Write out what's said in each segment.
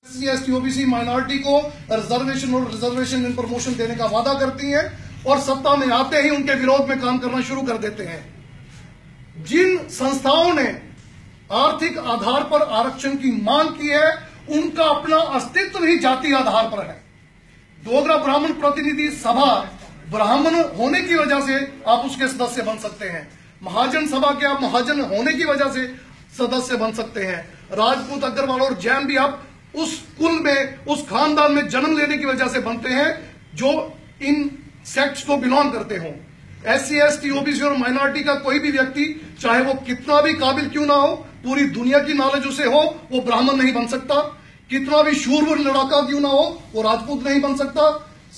SC, ST, OBC minority को reservation और reservation in promotion देने का वादा करती हैं और सत्ता में आते ही उनके विरोध में काम करना शुरू कर देते हैं। जिन संस्थाओं ने आर्थिक आधार पर आरक्षण की मांग की है उनका अपना अस्तित्व ही जाति आधार पर है। डोगरा ब्राह्मण प्रतिनिधि सभा ब्राह्मण होने की वजह से आप उसके सदस्य बन सकते हैं। महाजन सभा के आप महाजन होने की वजह से सदस्य बन सकते हैं। राजपूत, अग्रवाल और जैन भी आप उस कुल में, उस खानदान में जन्म लेने की वजह से बनते हैं जो इन सेक्ट्स को बिलोंग करते हों। SC, ST, OBC और माइनॉरिटी का कोई भी व्यक्ति चाहे वो कितना भी काबिल क्यों ना हो, पूरी दुनिया की नॉलेज उसे हो, वो ब्राह्मण नहीं बन सकता। कितना भी शूरवीर लड़ाका क्यों ना हो, वो राजपूत नहीं बन सकता।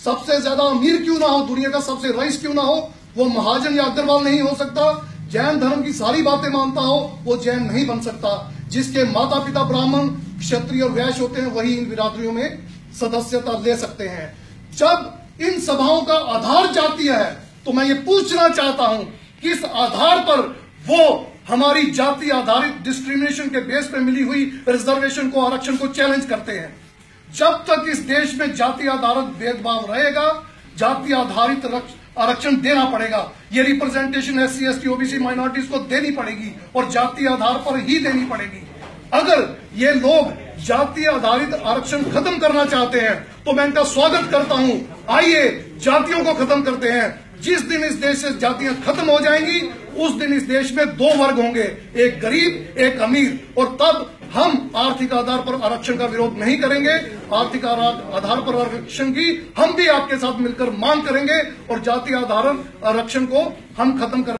सबसे ज्यादा अमीर क्यों ना हो, दुनिया का सबसे रईस क्यों ना हो, वो महाजन या अग्रवाल नहीं हो सकता। जैन धर्म की सारी बातें मानता हो, वो जैन नहीं बन सकता। जिसके माता पिता ब्राह्मण, क्षत्रिय और वैश्य होते हैं वही इन बिरादरियों में सदस्यता ले सकते हैं। जब इन सभाओं का आधार जातीय है तो मैं ये पूछना चाहता हूं किस आधार पर वो हमारी जाति आधारित डिस्क्रिमिनेशन के बेस पे मिली हुई रिजर्वेशन को, आरक्षण को चैलेंज करते हैं। जब तक इस देश में जाति आधारित भेदभाव रहेगा, जाति आधारित आरक्षण देना पड़ेगा। ये representation SC, ST, OBC minorities को देनी पड़ेगी और जाति आधार पर ही देनी पड़ेगी। अगर ये लोग जाति आधारित आरक्षण खत्म करना चाहते हैं तो मैं इनका स्वागत करता हूं। आइए जातियों को खत्म करते हैं। जिस दिन इस देश से जातियां खत्म हो जाएंगी उस दिन इस देश में दो वर्ग होंगे, एक गरीब एक अमीर, और तब हम आर्थिक आधार पर आरक्षण का विरोध नहीं करेंगे। आर्थिक आधार पर आरक्षण की हम भी आपके साथ मिलकर मांग करेंगे और जाति आधार आरक्षण को हम खत्म कर